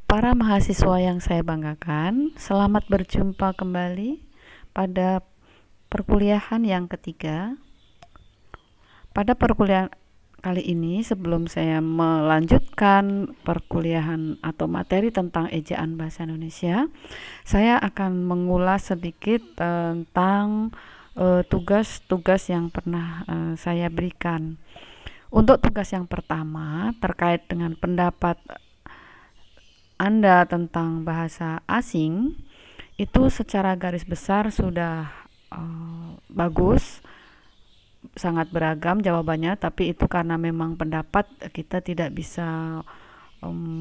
Para mahasiswa yang saya banggakan, selamat berjumpa kembali pada perkuliahan yang ketiga. Pada perkuliahan kali ini, sebelum saya melanjutkan perkuliahan atau materi tentang ejaan bahasa Indonesia, saya akan mengulas sedikit tentang tugas-tugas yang pernah saya berikan. Untuk tugas yang pertama, terkait dengan pendapat Anda tentang bahasa asing, itu secara garis besar sudah bagus, sangat beragam jawabannya, tapi itu karena memang pendapat, kita tidak bisa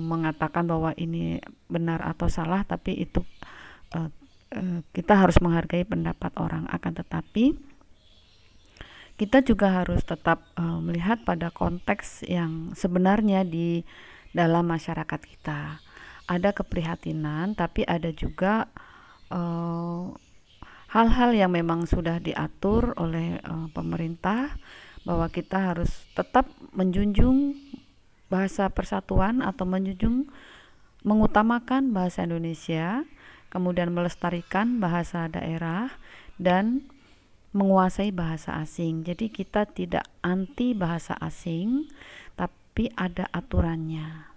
mengatakan bahwa ini benar atau salah, tapi itu uh, kita harus menghargai pendapat orang. Akan tetapi kita juga harus tetap melihat pada konteks yang sebenarnya di dalam masyarakat kita. Ada keprihatinan, tapi ada juga hal-hal yang memang sudah diatur oleh pemerintah, bahwa kita harus tetap menjunjung bahasa persatuan atau mengutamakan bahasa Indonesia, kemudian melestarikan bahasa daerah, dan menguasai bahasa asing. Jadi kita tidak anti bahasa asing, tapi ada aturannya,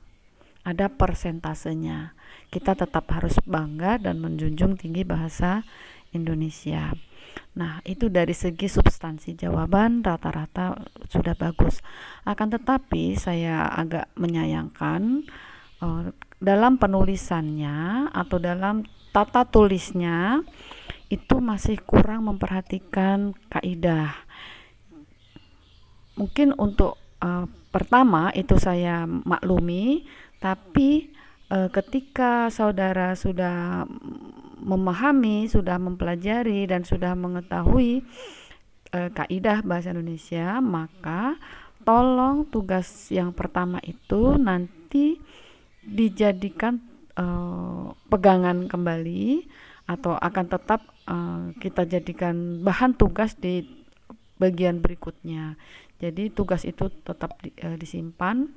ada persentasenya. Kita tetap harus bangga dan menjunjung tinggi bahasa Indonesia. Nah, itu dari segi substansi jawaban rata-rata sudah bagus. Akan tetapi saya agak menyayangkan dalam penulisannya atau dalam tata tulisnya itu masih kurang memperhatikan kaidah. Mungkin untuk pertama itu saya maklumi, tapi ketika saudara sudah memahami, sudah mempelajari, dan sudah mengetahui kaidah bahasa Indonesia, maka tolong tugas yang pertama itu nanti dijadikan pegangan kembali, atau akan tetap kita jadikan bahan tugas di bagian berikutnya. Jadi tugas itu tetap disimpan.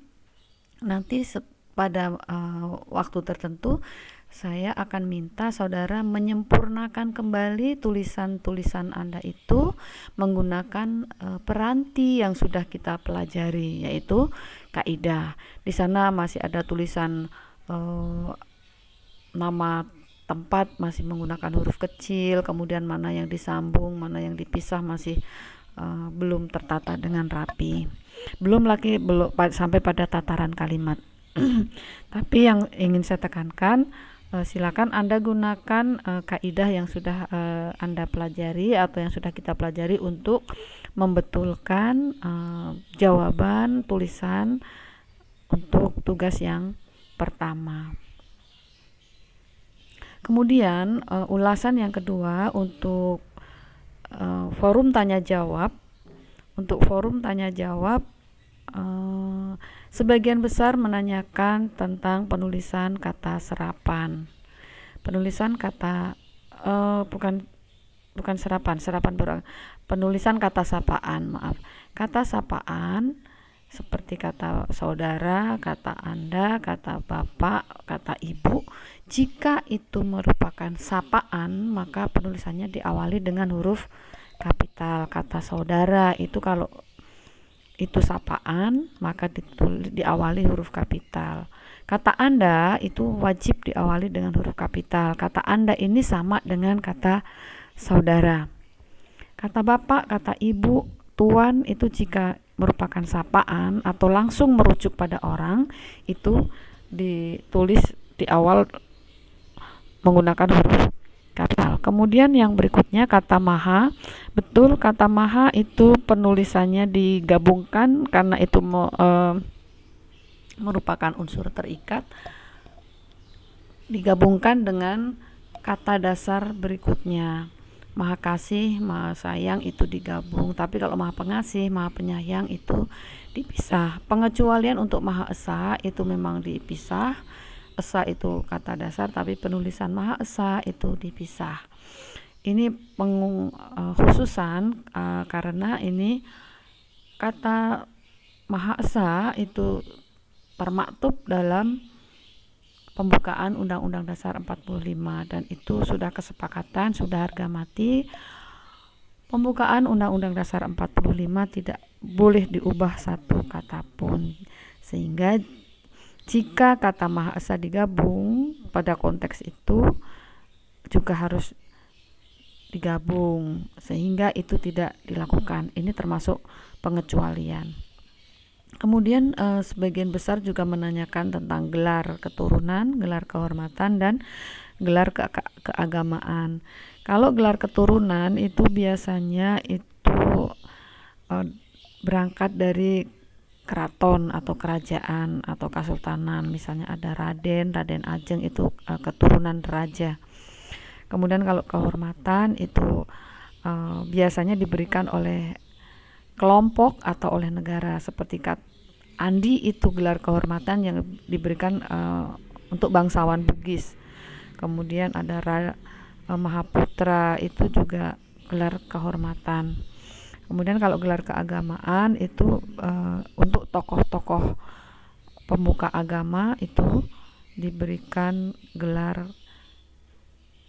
Nanti pada waktu tertentu saya akan minta saudara menyempurnakan kembali tulisan-tulisan Anda itu menggunakan peranti yang sudah kita pelajari, yaitu kaidah. Di sana masih ada tulisan nama tempat masih menggunakan huruf kecil, kemudian mana yang disambung, mana yang dipisah masih belum tertata dengan rapi. Belum lagi sampai pada tataran kalimat. Tapi yang ingin saya tekankan, silakan Anda gunakan kaidah yang sudah Anda pelajari atau yang sudah kita pelajari untuk membetulkan jawaban tulisan untuk tugas yang pertama. Kemudian ulasan yang kedua untuk forum tanya jawab. Untuk forum tanya jawab, sebagian besar menanyakan tentang penulisan kata serapan. Penulisan kata bukan serapan penulisan kata sapaan, maaf. Kata sapaan seperti kata saudara, kata Anda, kata Bapak, kata Ibu. Jika itu merupakan sapaan, maka penulisannya diawali dengan huruf kapital. Kata saudara itu kalau itu sapaan, maka diawali huruf kapital. Kata Anda itu wajib diawali dengan huruf kapital. Kata Anda ini sama dengan kata saudara. Kata Bapak, kata Ibu, Tuan itu jika merupakan sapaan atau langsung merujuk pada orang, itu ditulis di awal menggunakan huruf kapital. Kemudian yang berikutnya kata maha. Betul, kata maha itu penulisannya digabungkan karena itu merupakan unsur terikat, digabungkan dengan kata dasar berikutnya. Maha kasih, maha sayang itu digabung. Tapi kalau maha pengasih, maha penyayang itu dipisah. Pengecualian untuk maha esa itu memang dipisah. Esa itu kata dasar, tapi penulisan maha esa itu dipisah. Ini khususan karena ini kata maha esa itu termaktub dalam pembukaan Undang-Undang Dasar 45 dan itu sudah kesepakatan, sudah harga mati. Pembukaan Undang-Undang Dasar 45 tidak boleh diubah satu kata pun. Sehingga jika kata Maha Esa digabung pada konteks itu juga harus digabung, sehingga itu tidak dilakukan. Ini termasuk pengecualian. Kemudian sebagian besar juga menanyakan tentang gelar keturunan, gelar kehormatan, dan gelar keagamaan. Kalau gelar keturunan itu biasanya itu berangkat dari keraton atau kerajaan atau kesultanan. Misalnya ada Raden Ajeng, itu keturunan raja. Kemudian kalau kehormatan itu biasanya diberikan oleh kelompok atau oleh negara. Seperti Andi itu gelar kehormatan yang diberikan untuk bangsawan Bugis. Kemudian ada Mahaputra, itu juga gelar kehormatan. Kemudian kalau gelar keagamaan itu untuk tokoh-tokoh pemuka agama itu diberikan gelar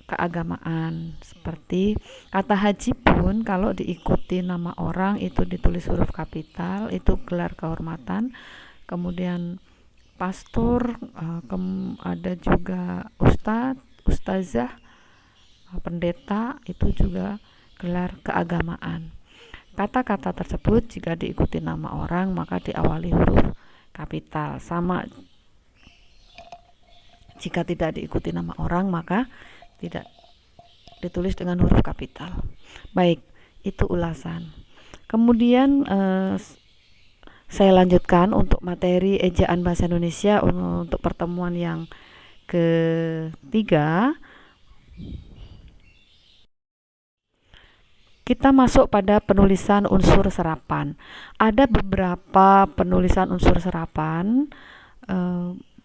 keagamaan. Seperti kata haji pun kalau diikuti nama orang itu ditulis huruf kapital, itu gelar kehormatan. Kemudian pastor, ada juga ustadz, ustazah, pendeta, itu juga gelar keagamaan. Kata-kata tersebut jika diikuti nama orang maka diawali huruf kapital. Sama jika tidak diikuti nama orang maka tidak ditulis dengan huruf kapital. Baik, itu ulasan. Kemudian saya lanjutkan untuk materi ejaan bahasa Indonesia untuk pertemuan yang ketiga. Kita masuk pada penulisan unsur serapan. Ada beberapa penulisan unsur serapan,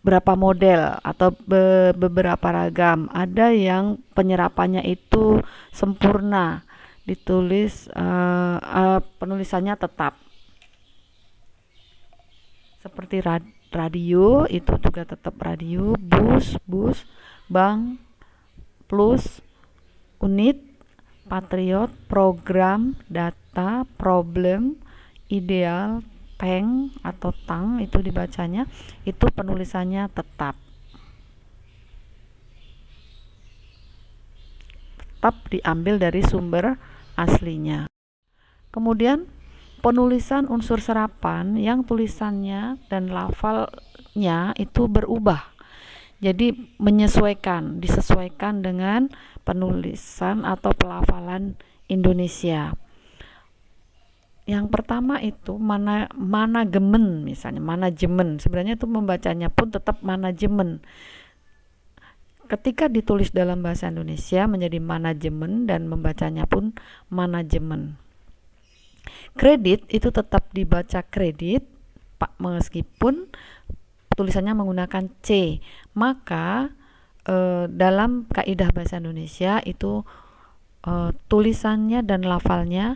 berapa model atau beberapa ragam. Ada yang penyerapannya itu sempurna, ditulis penulisannya tetap. Seperti radio, itu juga tetap radio, bus, bank, plus, unit, patriot, program, data, problem, ideal, tank atau tang, itu dibacanya, itu penulisannya tetap diambil dari sumber aslinya. Kemudian penulisan unsur serapan yang tulisannya dan lafalnya itu berubah, jadi disesuaikan dengan penulisan atau pelafalan Indonesia. Yang pertama itu manajemen, misalnya manajemen, sebenarnya itu membacanya pun tetap manajemen. Ketika ditulis dalam bahasa Indonesia menjadi manajemen dan membacanya pun manajemen. Kredit itu tetap dibaca kredit, Pak, meskipun tulisannya menggunakan C. Maka dalam kaidah bahasa Indonesia itu tulisannya dan lafalnya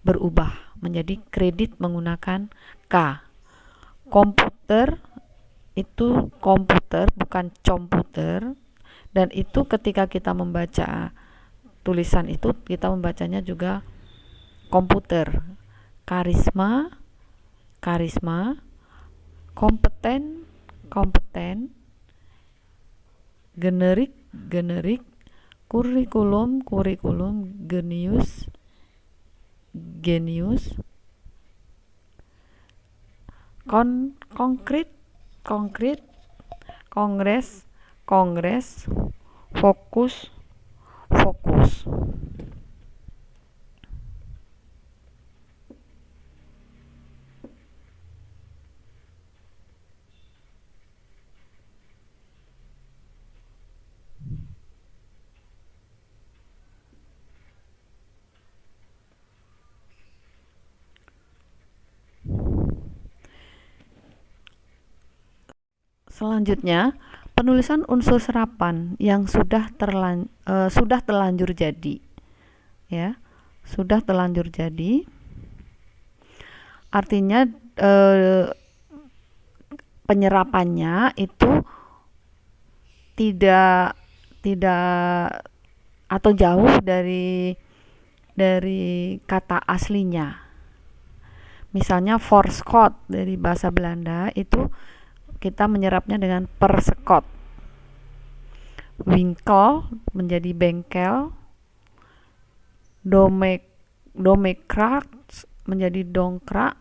berubah menjadi kredit menggunakan K. Komputer itu komputer, bukan komputer, dan itu ketika kita membaca tulisan itu kita membacanya juga komputer. Karisma, kompeten, generik, kurikulum, genius, konkret, kongres, fokus. Selanjutnya, penulisan unsur serapan yang sudah terlanjur jadi, ya, sudah terlanjur jadi. Artinya penyerapannya itu tidak tidak atau jauh dari kata aslinya. Misalnya voorschot dari bahasa Belanda itu kita menyerapnya dengan persekot. Winkel menjadi bengkel, domekrat menjadi dongkrak,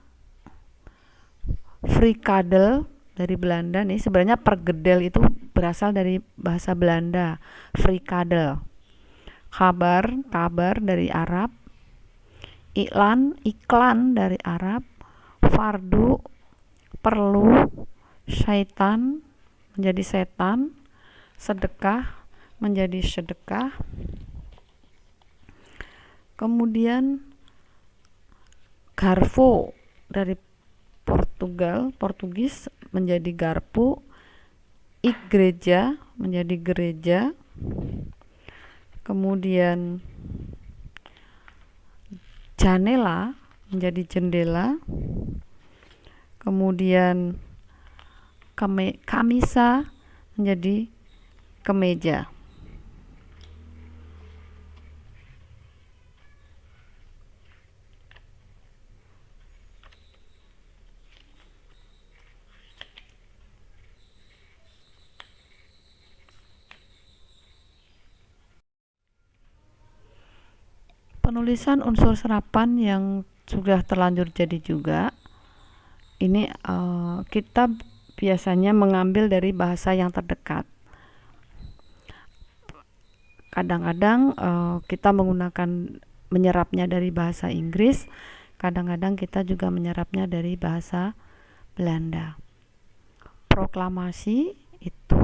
frikadel dari Belanda nih, sebenarnya pergedel itu berasal dari bahasa Belanda, frikadel. Kabar dari Arab, iklan dari Arab, fardu perlu, syaitan menjadi setan, sedekah menjadi sedekah. Kemudian garfo dari Portugis menjadi garpu, igreja menjadi gereja. Kemudian janela menjadi jendela. Kemudian kamisa menjadi kemeja. Penulisan unsur serapan yang sudah terlanjur jadi juga, ini kita biasanya mengambil dari bahasa yang terdekat. Kadang-kadang kita menyerapnya dari bahasa Inggris, kadang-kadang kita juga menyerapnya dari bahasa Belanda. Proklamasi itu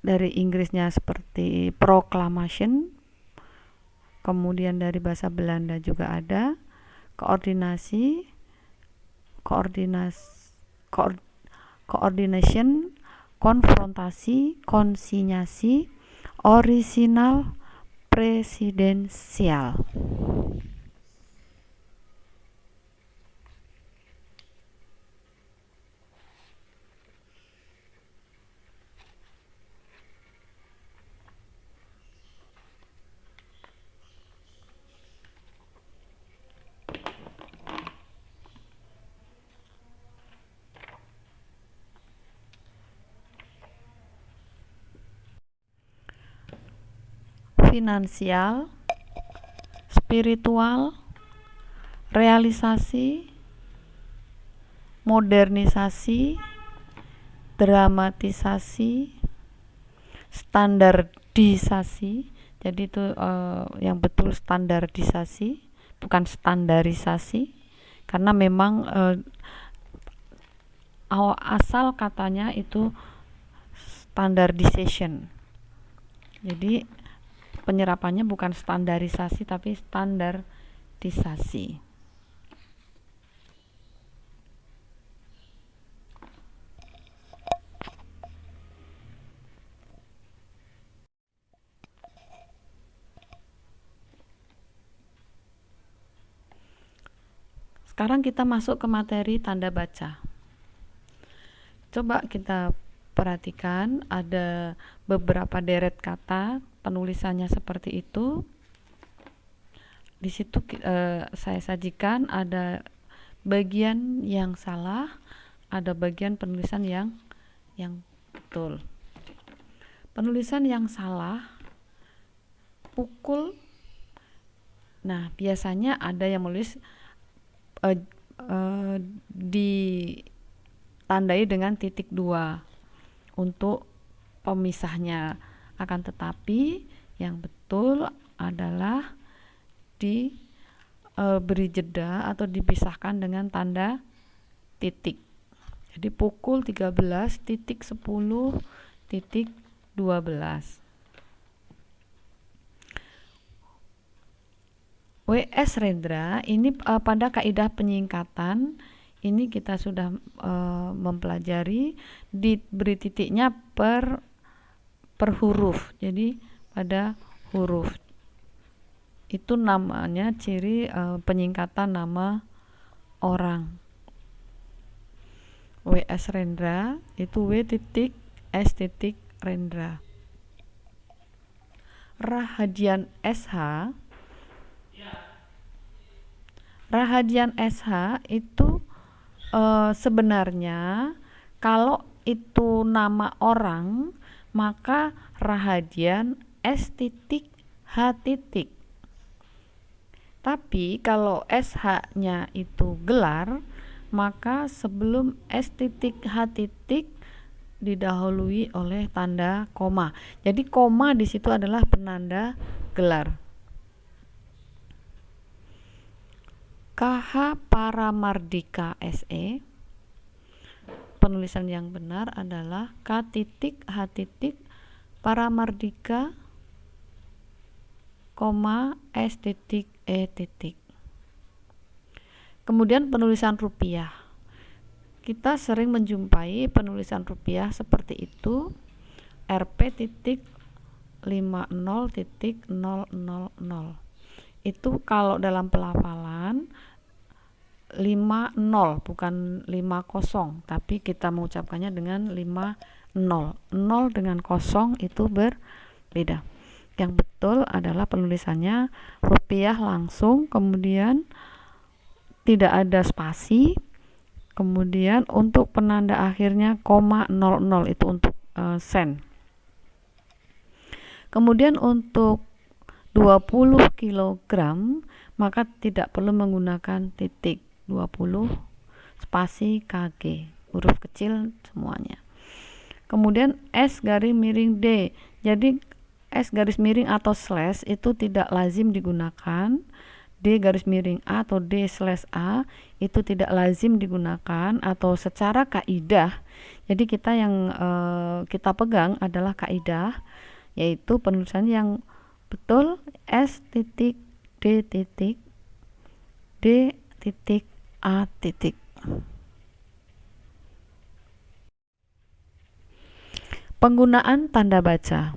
dari Inggrisnya seperti proclamation, kemudian dari bahasa Belanda juga ada coordination, konfrontasi, konsinyasi, orisinal, presidensial. Finansial, spiritual, realisasi, modernisasi, dramatisasi, standarisasi. Jadi itu yang betul standarisasi, bukan standarisasi, karena memang asal katanya itu standardization. Jadi penyerapannya bukan standarisasi tapi standarisasi. Sekarang kita masuk ke materi tanda baca. Coba kita perhatikan, ada beberapa deret kata, penulisannya seperti itu. Di situ saya sajikan ada bagian yang salah, ada bagian penulisan yang betul. Penulisan yang salah, pukul. Nah, biasanya ada yang menulis ditandai dengan titik 2 untuk pemisahnya. Akan tetapi yang betul adalah diberi jeda atau dipisahkan dengan tanda titik. Jadi pukul 13.10.12. W.S. Rendra ini pada kaidah penyingkatan ini kita sudah mempelajari, diberi titiknya per huruf. Jadi pada huruf itu namanya ciri penyingkatan nama orang. W.S. Rendra itu W.S. Rendra. Rahadian SH. Rahadian SH itu sebenarnya kalau itu nama orang, maka Rahadian S titik H titik. Tapi kalau SH-nya itu gelar, maka sebelum S titik H titik didahului oleh tanda koma. Jadi koma di situ adalah penanda gelar. KH Paramardika SE. Penulisan yang benar adalah K titik H titik Paramardika, S titik E titik. Kemudian penulisan rupiah. Kita sering menjumpai penulisan rupiah seperti itu, Rp.50.000. Itu kalau dalam pelafalan 50, bukan 50, tapi kita mengucapkannya dengan 50. 0 dengan 0 itu berbeda. Yang betul adalah penulisannya rupiah langsung, kemudian tidak ada spasi, kemudian untuk penanda akhirnya 00 itu untuk sen. Kemudian untuk 20 kg maka tidak perlu menggunakan titik, 20 spasi KG, huruf kecil semuanya. Kemudian S garis miring D. Jadi S garis miring atau slash itu tidak lazim digunakan. D garis miring A atau D slash A itu tidak lazim digunakan atau secara kaidah. Jadi kita yang kita pegang adalah kaidah, yaitu penulisan yang betul S titik D titik D titik A titik. Penggunaan tanda baca.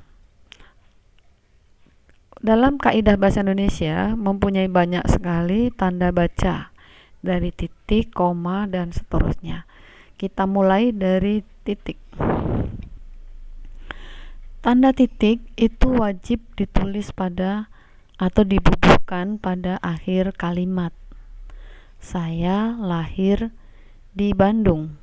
Dalam kaidah bahasa Indonesia mempunyai banyak sekali tanda baca, dari titik, koma, dan seterusnya. Kita mulai dari titik. Tanda titik itu wajib ditulis pada atau dibubuhkan pada akhir kalimat. Saya lahir di Bandung.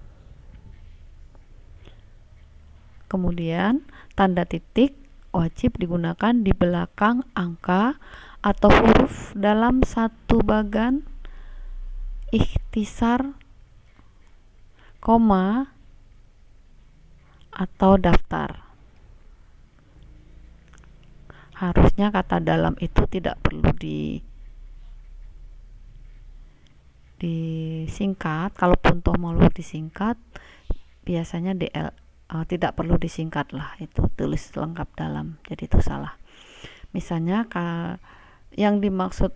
Kemudian tanda titik wajib digunakan di belakang angka atau huruf dalam satu bagan, ikhtisar, koma, atau daftar. Harusnya kata dalam itu tidak perlu disingkat. Kalaupun toh mau disingkat, biasanya tidak perlu disingkat lah, itu tulis lengkap dalam, jadi itu salah. Misalnya yang dimaksud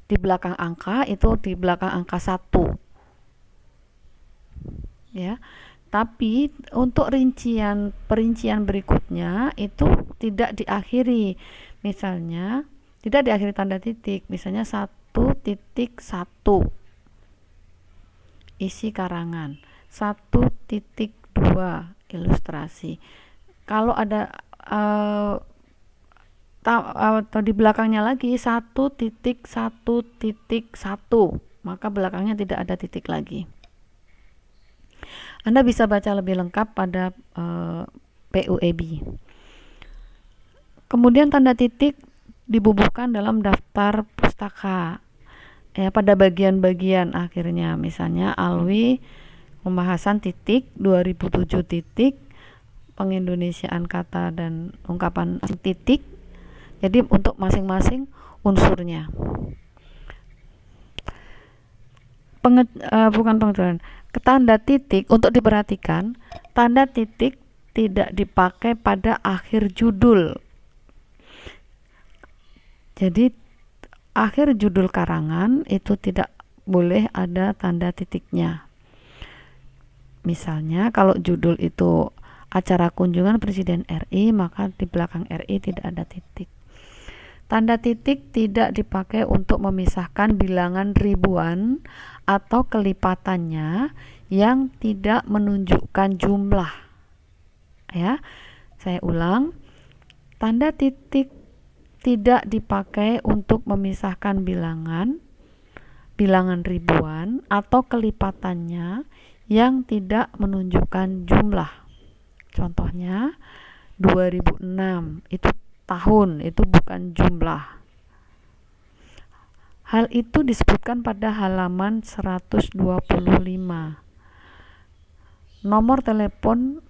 di belakang angka itu di belakang angka 1 ya. Tapi untuk perincian berikutnya itu tidak diakhiri. Misalnya tidak diakhiri tanda titik. Misalnya 1.1 isi karangan, 1.2 ilustrasi. Kalau ada atau di belakangnya lagi 1.1.1, maka belakangnya tidak ada titik lagi. Anda bisa baca lebih lengkap pada PUEB. Kemudian tanda titik dibubuhkan dalam daftar pustaka ya, pada bagian-bagian akhirnya. Misalnya Alwi pembahasan titik 2007 titik, pengindonesiaan kata dan ungkapan titik. Jadi untuk masing-masing unsurnya. Bukan pengetahuan. Tanda titik untuk diperhatikan, tanda titik tidak dipakai pada akhir judul. Jadi akhir judul karangan itu tidak boleh ada tanda titiknya. Misalnya kalau judul itu acara kunjungan Presiden RI, maka di belakang RI tidak ada titik. Tanda titik tidak dipakai untuk memisahkan bilangan ribuan atau kelipatannya yang tidak menunjukkan jumlah. Ya, saya ulang. Tanda titik tidak dipakai untuk memisahkan bilangan ribuan atau kelipatannya yang tidak menunjukkan jumlah. Contohnya 2006 itu tahun, itu bukan jumlah. Hal itu disebutkan pada halaman 125. Nomor teleponnya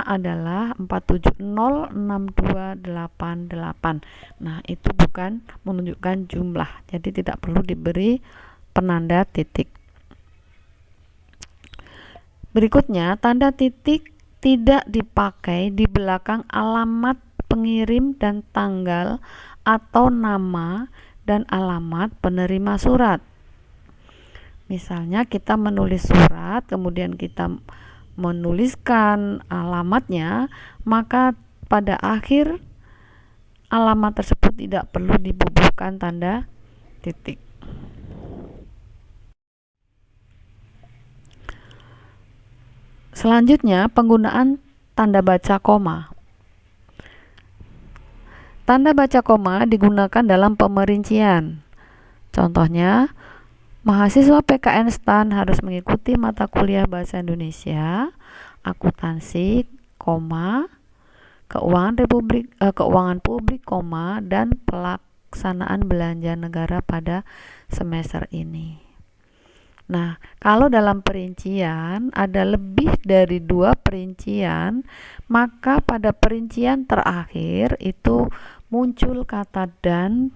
adalah 4706288. Nah, itu bukan menunjukkan jumlah, jadi tidak perlu diberi penanda titik. Berikutnya, tanda titik tidak dipakai di belakang alamat pengirim dan tanggal atau nama dan alamat penerima surat. Misalnya kita menulis surat, kemudian kita menuliskan alamatnya, maka pada akhir alamat tersebut tidak perlu dibubuhkan tanda titik. Selanjutnya, penggunaan tanda baca koma. Tanda baca koma digunakan dalam pemerincian. Contohnya, mahasiswa PKN STAN harus mengikuti mata kuliah Bahasa Indonesia, akuntansi, keuangan publik, dan pelaksanaan belanja negara pada semester ini. Nah, kalau dalam perincian ada lebih dari 2 perincian, maka pada perincian terakhir itu muncul kata dan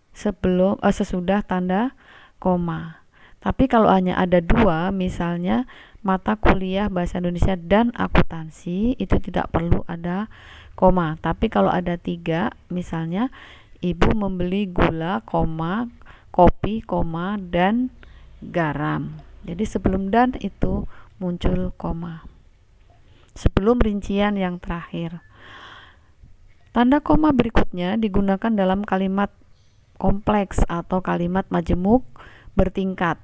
sesudah tanda koma. Tapi kalau hanya ada 2, misalnya mata kuliah Bahasa Indonesia dan akuntansi, itu tidak perlu ada koma. Tapi kalau ada 3, misalnya ibu membeli gula, kopi, dan garam. Jadi sebelum dan itu muncul koma. Sebelum rincian yang terakhir. Tanda koma berikutnya digunakan dalam kalimat kompleks atau kalimat majemuk bertingkat.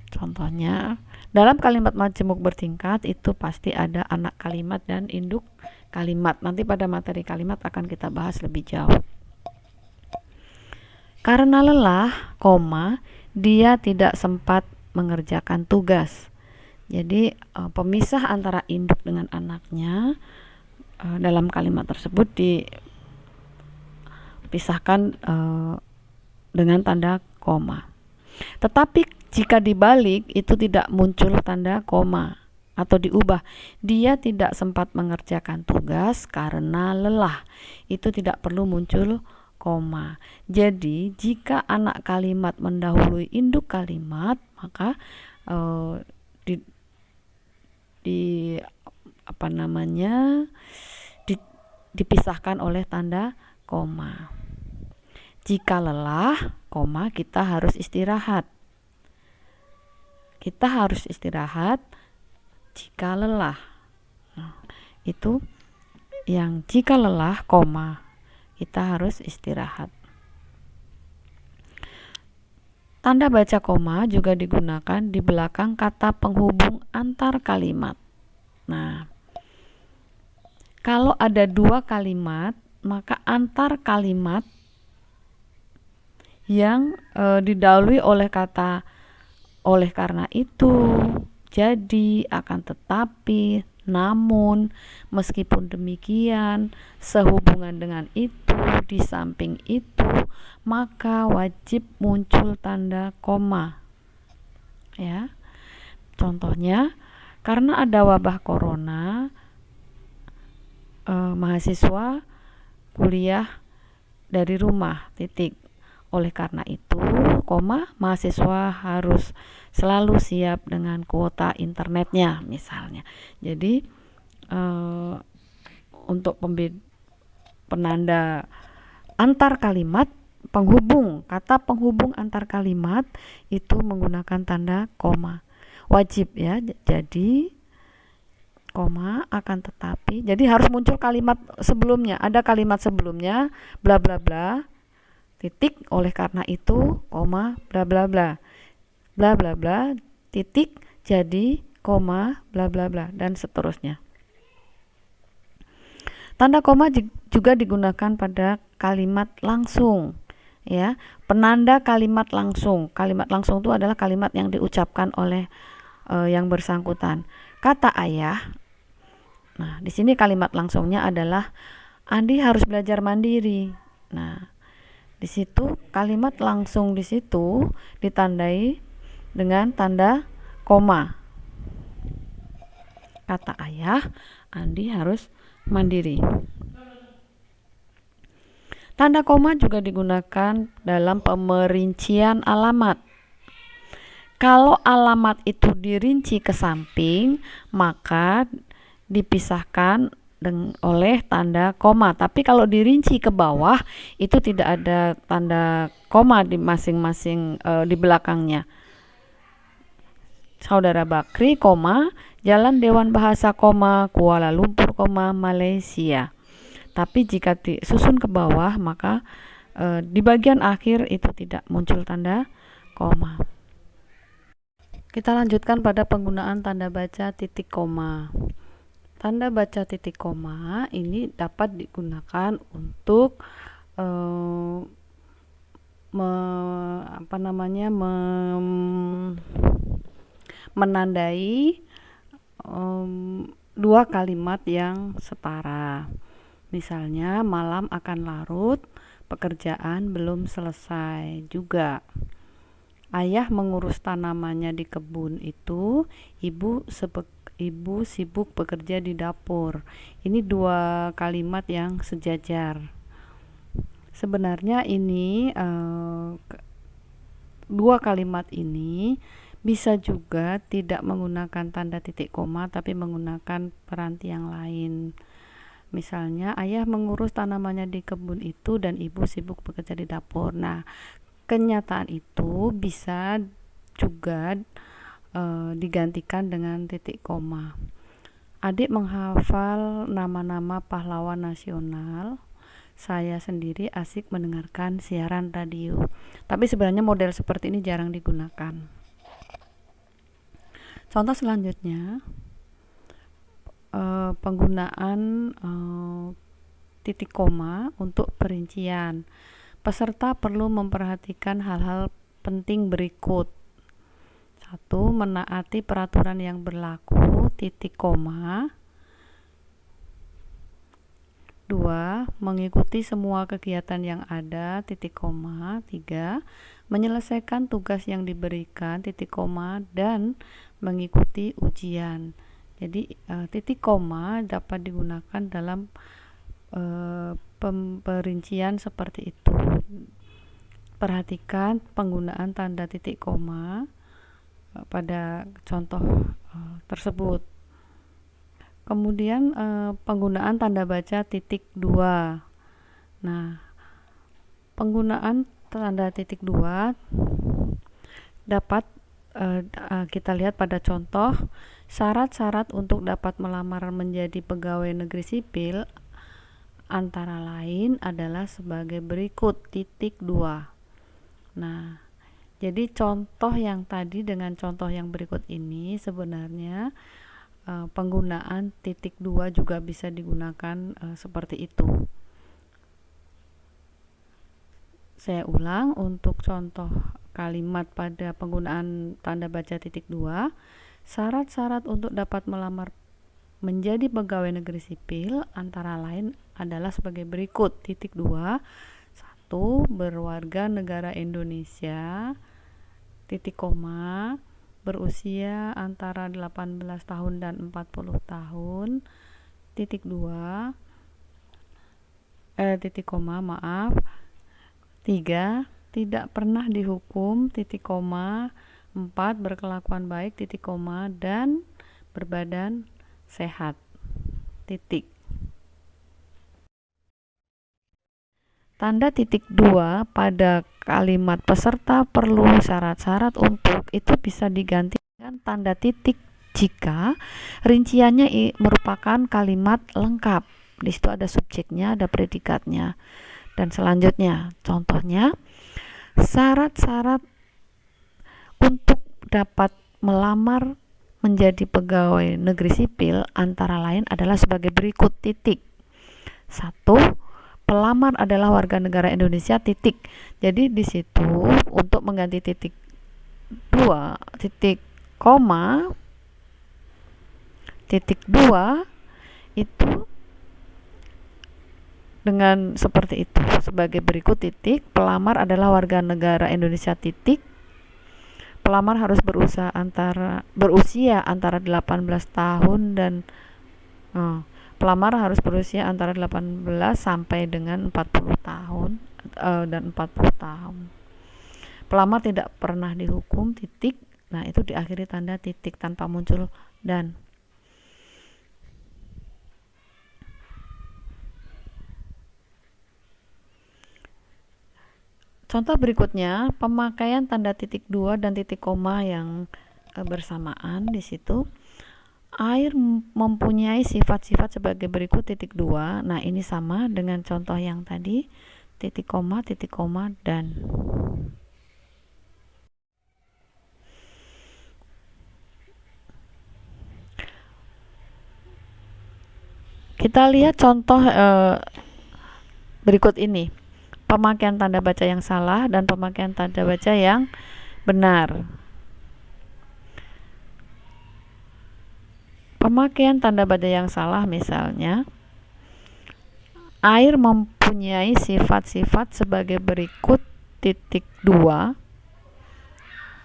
Contohnya, dalam kalimat majemuk bertingkat itu pasti ada anak kalimat dan induk kalimat. Nanti pada materi kalimat akan kita bahas lebih jauh. Karena lelah, dia tidak sempat mengerjakan tugas. Jadi pemisah antara induk dengan anaknya dalam kalimat tersebut dipisahkan dengan tanda koma. Tetapi jika dibalik itu tidak muncul tanda koma atau diubah, dia tidak sempat mengerjakan tugas karena lelah, itu tidak perlu muncul koma. Jadi jika anak kalimat mendahului induk kalimat, maka dipisahkan oleh tanda koma. Jika lelah, kita harus istirahat. Kita harus istirahat jika lelah. Nah, itu yang jika lelah, kita harus istirahat. Tanda baca koma juga digunakan di belakang kata penghubung antar kalimat. Nah, kalau ada 2 kalimat, maka antar kalimat yang didahului oleh kata oleh karena itu, jadi, akan tetapi, namun, meskipun demikian, sehubungan dengan itu, di samping itu, maka wajib muncul tanda koma. Ya. Contohnya, karena ada wabah corona, mahasiswa kuliah dari rumah, Oleh karena itu, mahasiswa harus selalu siap dengan kuota internetnya misalnya. Jadi untuk penanda antar kalimat, kata penghubung antar kalimat itu menggunakan tanda koma. Wajib ya. Jadi akan tetapi. Jadi harus muncul kalimat sebelumnya. Ada kalimat sebelumnya bla bla bla. Oleh karena itu, bla bla bla. Bla bla bla, jadi koma bla bla bla dan seterusnya. Tanda koma juga digunakan pada kalimat langsung, ya. Penanda kalimat langsung. Kalimat langsung itu adalah kalimat yang diucapkan oleh yang bersangkutan. Kata ayah. Nah, di sini kalimat langsungnya adalah Andi harus belajar mandiri. Nah, di situ kalimat langsung di situ ditandai dengan tanda koma. Kata ayah, Andi harus mandiri. Tanda koma juga digunakan dalam pemerincian alamat. Kalau alamat itu dirinci ke samping, maka dipisahkan oleh tanda koma. Tapi kalau dirinci ke bawah, itu tidak ada tanda koma di masing-masing di belakangnya. Saudara Bakri, Jalan Dewan Bahasa, Kuala Lumpur, Malaysia. Tapi jika disusun ke bawah, maka di bagian akhir itu tidak muncul tanda koma. Kita lanjutkan pada penggunaan tanda baca titik koma. Tanda baca titik koma ini dapat digunakan untuk menandai dua kalimat yang setara. Misalnya, malam akan larut, pekerjaan belum selesai juga. Ayah mengurus tanamannya di kebun itu, ibu sibuk bekerja di dapur. Ini dua kalimat yang sejajar. Sebenarnya ini dua kalimat ini bisa juga tidak menggunakan tanda titik koma, tapi menggunakan peranti yang lain. Misalnya, ayah mengurus tanamannya di kebun itu dan ibu sibuk bekerja di dapur. Nah, kenyataan itu bisa juga digantikan dengan titik koma. Adik menghafal nama-nama pahlawan nasional. Saya sendiri asik mendengarkan siaran radio. Tapi sebenarnya model seperti ini jarang digunakan. Contoh selanjutnya, penggunaan titik koma untuk perincian. Peserta perlu memperhatikan hal-hal penting berikut. 1. Menaati peraturan yang berlaku, titik koma. 2. Mengikuti semua kegiatan yang ada, titik koma. 3. Menyelesaikan tugas yang diberikan, titik koma, dan mengikuti ujian. Jadi titik koma dapat digunakan dalam perincian seperti itu. Perhatikan penggunaan tanda titik koma pada contoh tersebut. Kemudian penggunaan tanda baca titik 2. Nah, penggunaan tanda titik 2 dapat kita lihat pada contoh. Syarat-syarat untuk dapat melamar menjadi pegawai negeri sipil antara lain adalah sebagai berikut, titik 2. Nah, jadi contoh yang tadi dengan contoh yang berikut ini sebenarnya penggunaan titik 2 juga bisa digunakan seperti itu. Saya ulang untuk contoh kalimat pada penggunaan tanda baca titik 2. Syarat-syarat untuk dapat melamar menjadi pegawai negeri sipil antara lain adalah sebagai berikut, titik 2. 1. Berwarga negara Indonesia, titik koma, berusia antara 18 tahun dan 40 tahun, titik 2, titik koma, maaf. 3. Tidak pernah dihukum, titik koma. 4. Berkelakuan baik, titik koma, dan berbadan sehat, titik. Tanda titik 2 pada kalimat peserta perlu syarat-syarat untuk itu bisa diganti dengan tanda titik jika rinciannya merupakan kalimat lengkap. Di situ ada subjeknya, ada predikatnya. Dan selanjutnya, contohnya, syarat-syarat untuk dapat melamar menjadi pegawai negeri sipil antara lain adalah sebagai berikut, titik. 1. Pelamar adalah warga negara Indonesia, titik. Jadi di situ untuk mengganti titik 2, titik koma, titik 2 itu dengan seperti itu, sebagai berikut, titik. Pelamar adalah warga negara Indonesia, titik. Pelamar harus berusia antara 18 tahun dan pelamar harus berusia antara 18 sampai dengan 40 tahun dan 40 tahun. Pelamar tidak pernah dihukum, titik. Nah, itu diakhiri tanda titik tanpa muncul dan. Contoh berikutnya, pemakaian tanda titik 2 dan titik koma yang bersamaan di situ. Air mempunyai sifat-sifat sebagai berikut, titik 2. Nah, ini sama dengan contoh yang tadi, titik koma, dan. Kita lihat contoh berikut ini. Pemakaian tanda baca yang salah dan pemakaian tanda baca yang benar. Pemakaian tanda baca yang salah misalnya, air mempunyai sifat-sifat sebagai berikut, titik 2,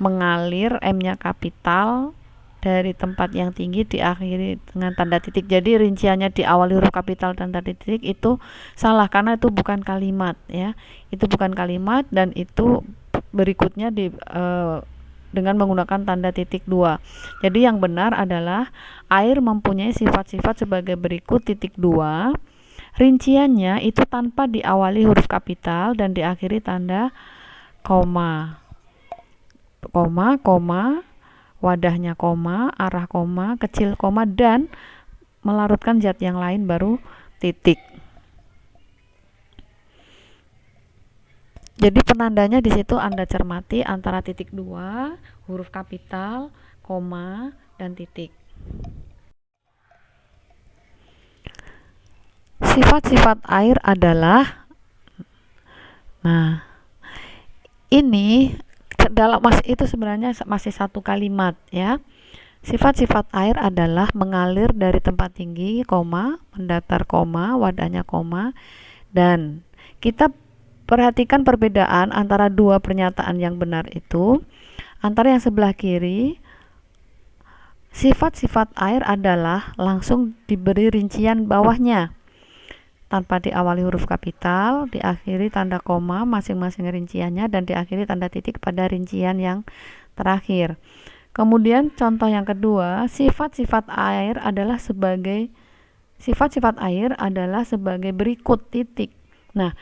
mengalir, M-nya kapital, dari tempat yang tinggi diakhiri dengan tanda titik. Jadi rinciannya diawali huruf kapital dan tanda titik itu salah karena itu bukan kalimat ya. Itu bukan kalimat dan itu berikutnya dengan menggunakan tanda titik 2. Jadi yang benar adalah air mempunyai sifat-sifat sebagai berikut, titik 2. Rinciannya itu tanpa diawali huruf kapital dan diakhiri tanda koma. Koma, wadahnya koma, arah koma, kecil koma, dan melarutkan zat yang lain baru titik. Jadi penandanya di situ Anda cermati antara titik 2, huruf kapital, koma, dan titik. Sifat-sifat air adalah, nah ini dalam itu sebenarnya masih satu kalimat ya. Sifat-sifat air adalah mengalir dari tempat tinggi, koma, mendatar, koma, wadahnya, koma, dan kita perhatikan perbedaan antara dua pernyataan yang benar itu. Antara yang sebelah kiri, sifat-sifat air adalah langsung diberi rincian bawahnya tanpa diawali huruf kapital, diakhiri tanda koma masing-masing rinciannya, dan diakhiri tanda titik pada rincian yang terakhir. Kemudian contoh yang kedua, sifat-sifat air adalah sebagai berikut, titik. Nah,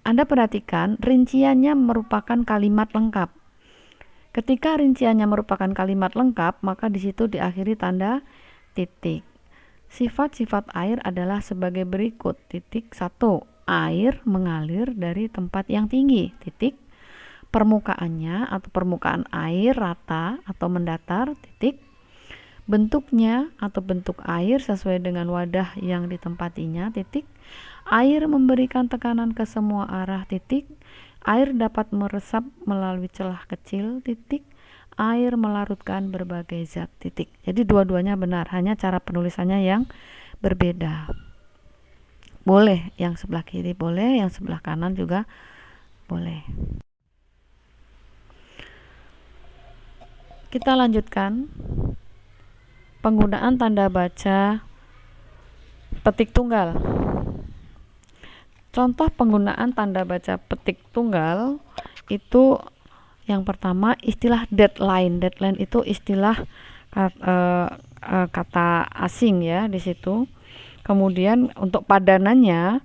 Anda perhatikan rinciannya merupakan kalimat lengkap. Ketika rinciannya merupakan kalimat lengkap, maka di situ diakhiri tanda titik. Sifat-sifat air adalah sebagai berikut, titik. 1. Air mengalir dari tempat yang tinggi, titik. Permukaannya atau permukaan air rata atau mendatar, titik. Bentuknya atau bentuk air sesuai dengan wadah yang ditempatinya, titik. Air memberikan tekanan ke semua arah, titik. Air dapat meresap melalui celah kecil, titik. Air melarutkan berbagai zat, titik. Jadi dua-duanya benar, hanya cara penulisannya yang berbeda. Boleh yang sebelah kiri, boleh yang sebelah kanan juga boleh. Kita lanjutkan penggunaan tanda baca petik tunggal. Contoh penggunaan tanda baca petik tunggal itu yang pertama istilah deadline. Deadline itu istilah kata asing ya di situ. Kemudian untuk padanannya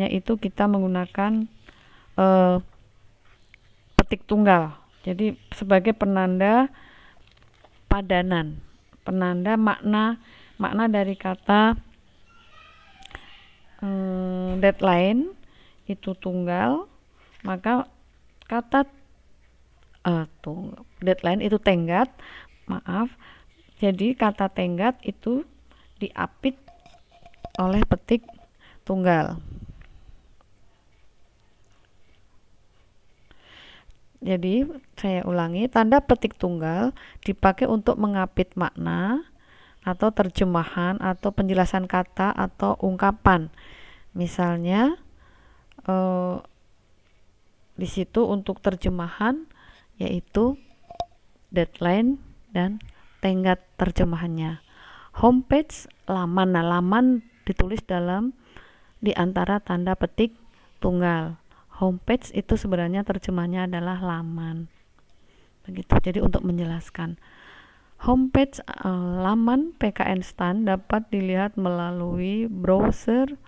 itu kita menggunakan petik tunggal. Jadi sebagai penanda padanan, penanda makna dari kata deadline itu tunggal, maka kata deadline itu tenggat, Jadi kata tenggat itu diapit oleh petik tunggal. Jadi saya ulangi, tanda petik tunggal dipakai untuk mengapit makna atau terjemahan atau penjelasan kata atau ungkapan. Misalnya di situ untuk terjemahan yaitu deadline dan tenggat terjemahannya. Homepage laman. Nah, laman ditulis di antara tanda petik tunggal. Homepage itu sebenarnya terjemahnya adalah laman. Begitu. Jadi untuk menjelaskan, homepage laman PKN STAN dapat dilihat melalui browser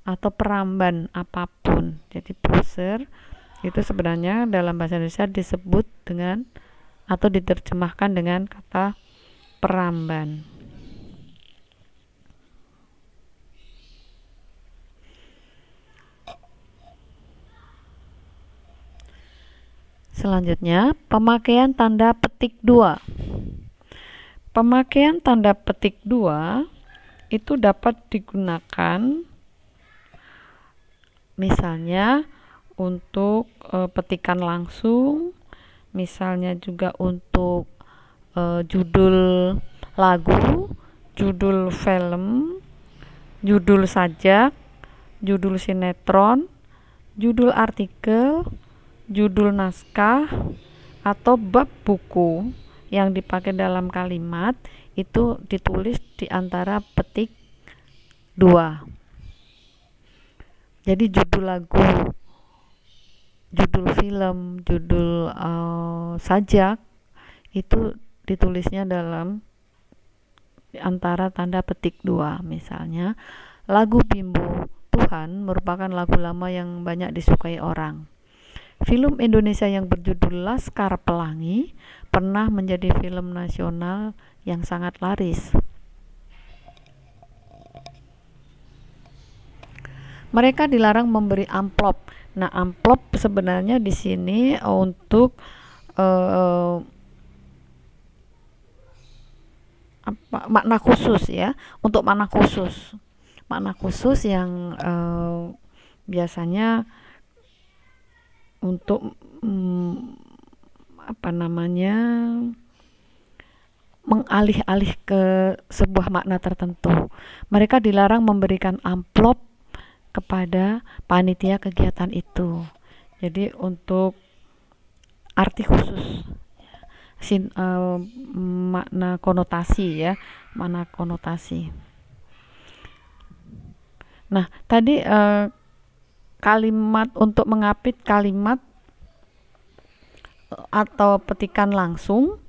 atau peramban apapun. Jadi browser itu sebenarnya dalam bahasa Indonesia disebut dengan atau diterjemahkan dengan kata peramban. Selanjutnya, pemakaian tanda petik 2. Pemakaian tanda petik 2 itu dapat digunakan misalnya untuk petikan langsung, misalnya juga untuk judul lagu, judul film, judul sajak, judul sinetron, judul artikel, judul naskah, atau bab buku yang dipakai dalam kalimat itu ditulis di antara petik 2. Jadi judul lagu, judul film, judul sajak itu ditulisnya di antara tanda petik 2. Misalnya lagu Bimbo Tuhan merupakan lagu lama yang banyak disukai orang. Film Indonesia yang berjudul Laskar Pelangi pernah menjadi film nasional yang sangat laris. Mereka dilarang memberi amplop. Nah, amplop sebenarnya di sini untuk makna khusus ya, untuk makna khusus yang biasanya untuk mengalih-alih ke sebuah makna tertentu. Mereka dilarang memberikan amplop kepada panitia kegiatan itu. Jadi untuk arti khusus, makna konotasi ya, makna konotasi. Nah, tadi kalimat untuk mengapit kalimat atau petikan langsung,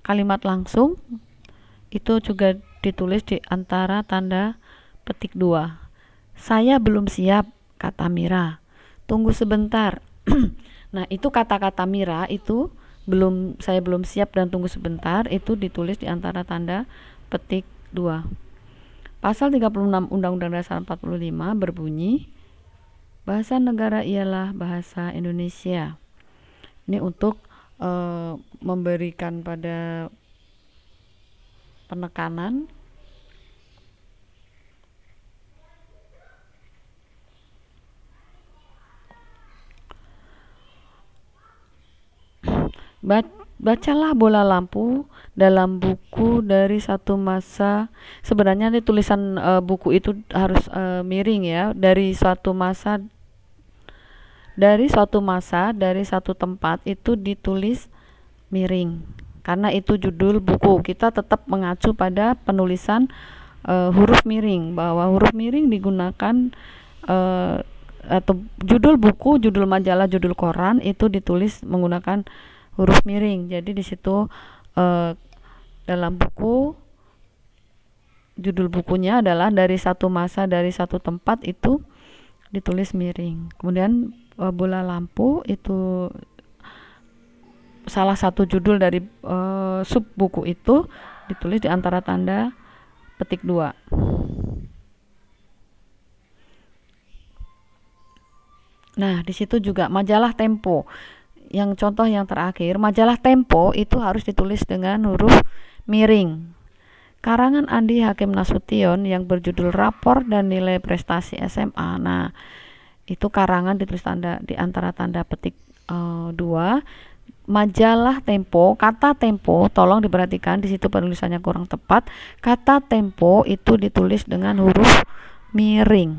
kalimat langsung itu juga ditulis di antara tanda petik 2. Saya belum siap, kata Mira. Tunggu sebentar. Nah, itu kata-kata Mira itu saya belum siap dan tunggu sebentar itu ditulis di antara tanda petik 2. Pasal 36 Undang-Undang Dasar 45 berbunyi, bahasa negara ialah bahasa Indonesia. Ini untuk memberikan pada penekanan bacalah Bola Lampu dalam buku dari satu masa. Sebenarnya ini tulisan buku itu harus miring ya, dari suatu masa, dari satu tempat itu ditulis miring karena itu judul buku. Kita tetap mengacu pada penulisan huruf miring, bahwa huruf miring digunakan atau judul buku, judul majalah, judul koran itu ditulis menggunakan huruf miring. Jadi di situ dalam buku judul bukunya adalah dari satu masa, dari satu tempat itu ditulis miring. Kemudian Bola Lampu itu salah satu judul dari sub buku itu ditulis di antara tanda petik 2. Nah, di situ juga majalah Tempo. Yang contoh yang terakhir, majalah Tempo itu harus ditulis dengan huruf miring. karangan Andi Hakim Nasution yang berjudul Rapor dan Nilai Prestasi SMA. Nah, itu karangan ditulis di antara tanda petik 2. Majalah Tempo, kata Tempo, tolong diperhatikan di situ penulisannya kurang tepat. Kata Tempo itu ditulis dengan huruf miring.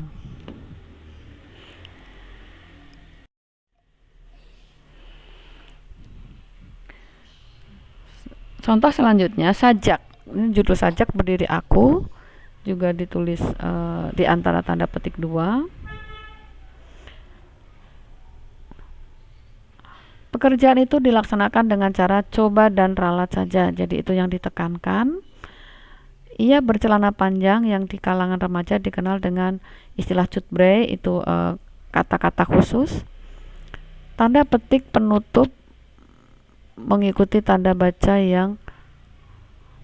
Contoh selanjutnya, sajak. Ini judul sajak berdiri aku, juga ditulis di antara tanda petik 2. Pekerjaan itu dilaksanakan dengan cara coba dan ralat saja, jadi itu yang ditekankan. Ia bercelana panjang yang di kalangan remaja dikenal dengan istilah cutbray, itu kata-kata khusus. Tanda petik penutup mengikuti tanda baca yang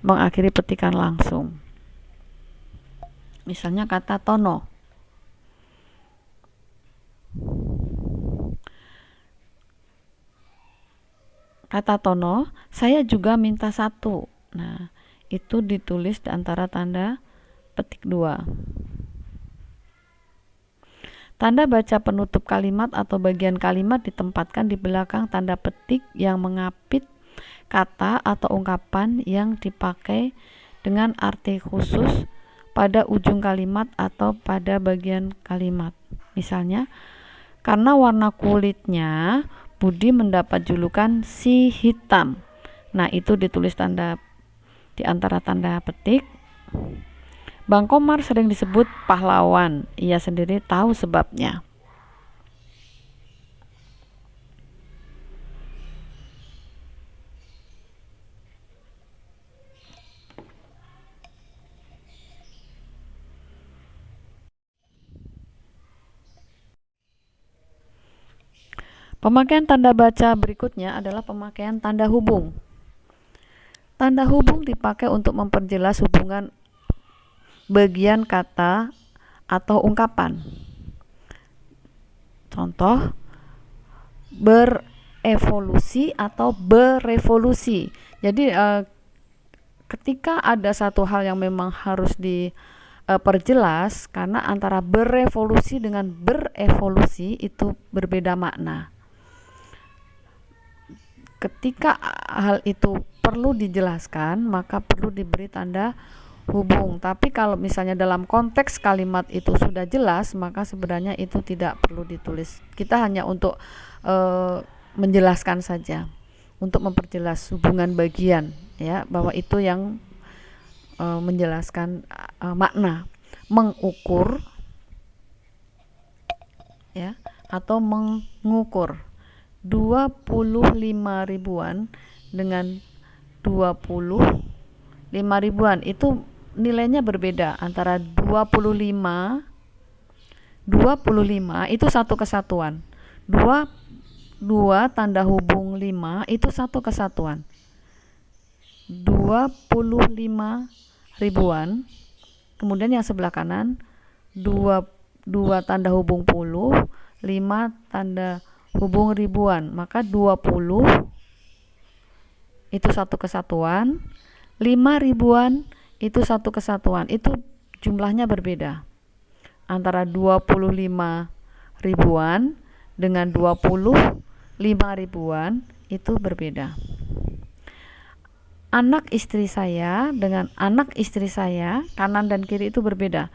mengakhiri petikan langsung. Misalnya kata tono. Kata tono, saya juga minta 1. Nah, itu ditulis di antara tanda petik 2. Tanda baca penutup kalimat atau bagian kalimat ditempatkan di belakang tanda petik yang mengapit kata atau ungkapan yang dipakai dengan arti khusus pada ujung kalimat atau pada bagian kalimat. Misalnya, karena warna kulitnya, Budi mendapat julukan si hitam. Nah, itu ditulis di antara tanda petik. Bang Komar sering disebut pahlawan. Ia sendiri tahu sebabnya. Pemakaian tanda baca berikutnya adalah pemakaian tanda hubung. Tanda hubung dipakai untuk memperjelas hubungan bagian kata atau ungkapan. Contoh, berevolusi atau berevolusi. Jadi ketika ada satu hal yang memang harus diperjelas, karena antara berevolusi dengan berevolusi itu berbeda makna. Ketika hal itu perlu dijelaskan, maka perlu diberi tanda hubung. Tapi kalau misalnya dalam konteks kalimat itu sudah jelas, maka sebenarnya itu tidak perlu ditulis. Kita hanya untuk menjelaskan saja, untuk memperjelas hubungan bagian, ya, bahwa itu yang menjelaskan makna. Mengukur, ya, atau mengukur 25 ribuan dengan 25 ribuan itu nilainya berbeda. Antara 25 itu satu kesatuan. 2 tanda hubung 5 itu satu kesatuan. 25 ribuan. Kemudian yang sebelah kanan 2 tanda hubung puluh, 5 tanda hubung ribuan. Maka 20 itu satu kesatuan. 5 ribuan itu satu kesatuan. Itu jumlahnya berbeda. Antara 25 ribuan dengan 25 ribuan itu berbeda. Anak istri saya dengan anak istri saya, kanan dan kiri itu berbeda.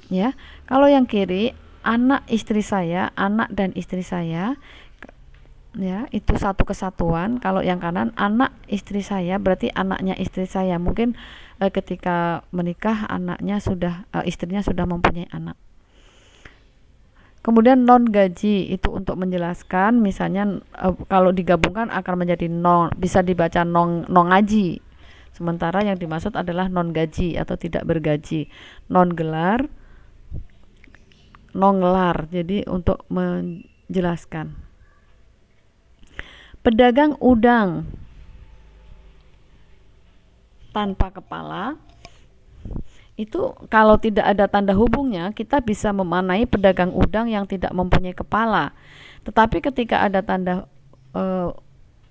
Ya, kalau yang kiri anak istri saya, anak dan istri saya, ya, itu satu kesatuan. Kalau yang kanan anak istri saya, berarti anaknya istri saya. Mungkin ketika menikah istrinya sudah mempunyai anak. Kemudian non gaji itu untuk menjelaskan, misalnya kalau digabungkan akan menjadi non, bisa dibaca non ngaji. Sementara yang dimaksud adalah non gaji atau tidak bergaji. Non gelar, non gelar. Jadi untuk menjelaskan. Pedagang udang tanpa kepala itu kalau tidak ada tanda hubungnya, kita bisa memanai pedagang udang yang tidak mempunyai kepala. Tetapi ketika ada tanda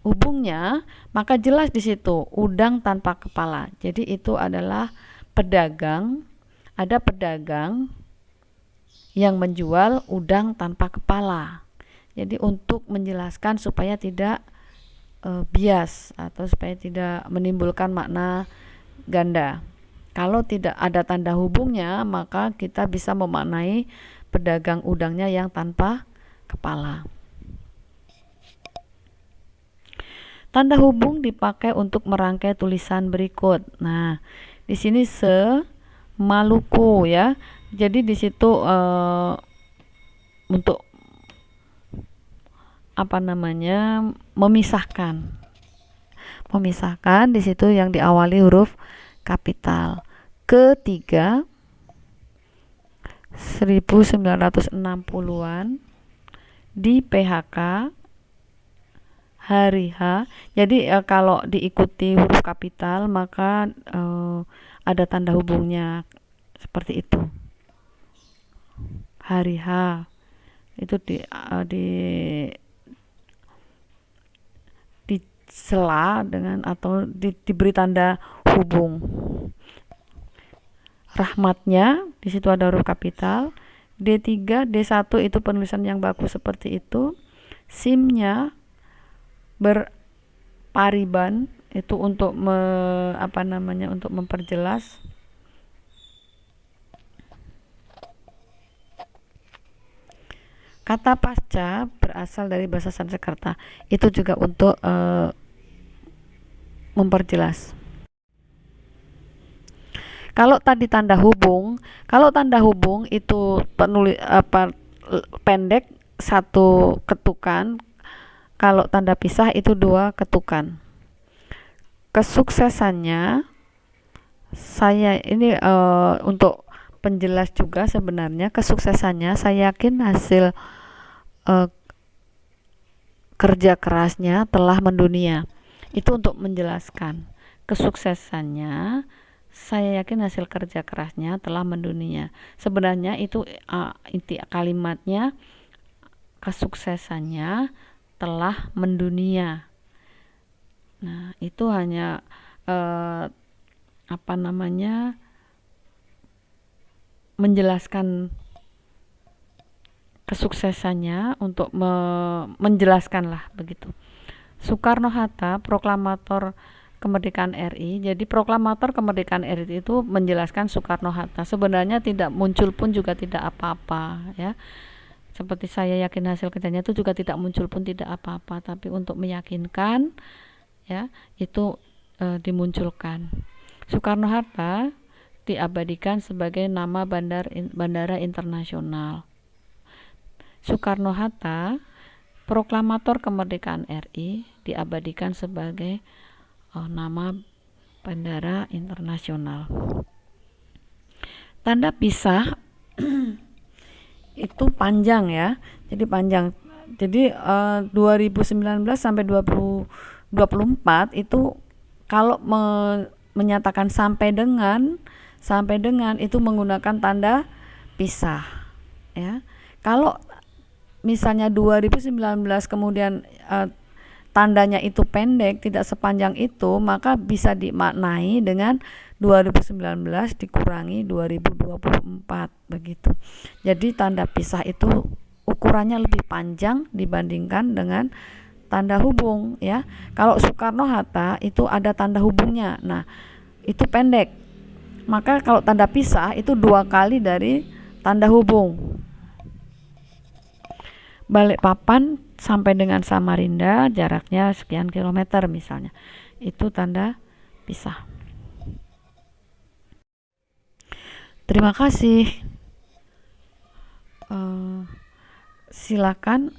hubungnya, maka jelas di situ udang tanpa kepala. Jadi itu adalah pedagang, ada pedagang yang menjual udang tanpa kepala. Jadi untuk menjelaskan supaya tidak bias atau supaya tidak menimbulkan makna ganda. Kalau tidak ada tanda hubungnya, maka kita bisa memaknai pedagang udangnya yang tanpa kepala. Tanda hubung dipakai untuk merangkai tulisan berikut. Nah, di sini Maluku ya. Jadi di situ untuk memisahkan di situ yang diawali huruf kapital. Ketiga 1960-an di PHK hari H. Jadi kalau diikuti huruf kapital maka ada tanda hubungnya seperti itu. Hari H itu disela dengan atau diberi tanda hubung. Rahmatnya di situ ada huruf kapital. D3, D1 itu penulisan yang bagus seperti itu. SIM-nya berpariban itu untuk untuk memperjelas. Kata pasca berasal dari bahasa Sanskerta. Itu juga untuk memperjelas. Kalau tadi tanda hubung itu pendek satu ketukan. Kalau tanda pisah itu dua ketukan. Kesuksesannya untuk penjelas juga sebenarnya kesuksesannya saya yakin hasil kerja kerasnya telah mendunia. Itu untuk menjelaskan kesuksesannya saya yakin hasil kerja kerasnya telah mendunia. Sebenarnya itu inti kalimatnya kesuksesannya telah mendunia. Nah, itu hanya menjelaskan kesuksesannya untuk menjelaskan lah begitu. Soekarno-Hatta, proklamator kemerdekaan RI. Jadi proklamator kemerdekaan RI itu menjelaskan Soekarno-Hatta. Sebenarnya tidak muncul pun juga tidak apa-apa ya. Seperti saya yakin hasil kerjanya itu juga tidak muncul pun tidak apa-apa, tapi untuk meyakinkan ya itu dimunculkan. Soekarno-Hatta diabadikan sebagai nama bandara internasional. Soekarno-Hatta, proklamator kemerdekaan RI, diabadikan sebagai nama bandara internasional. Tanda pisah itu panjang ya. Jadi panjang. Jadi 2019 sampai 2024 itu kalau menyatakan sampai dengan itu menggunakan tanda pisah ya. Kalau misalnya 2019 kemudian tandanya itu pendek, tidak sepanjang itu, maka bisa dimaknai dengan 2019 dikurangi 2024 begitu. Jadi tanda pisah itu ukurannya lebih panjang dibandingkan dengan tanda hubung ya. Kalau Soekarno-Hatta itu ada tanda hubungnya. Nah, itu pendek. Maka kalau tanda pisah itu 2 kali dari tanda hubung. Balikpapan sampai dengan Samarinda jaraknya sekian kilometer misalnya. Itu tanda pisah. Terima kasih. Silakan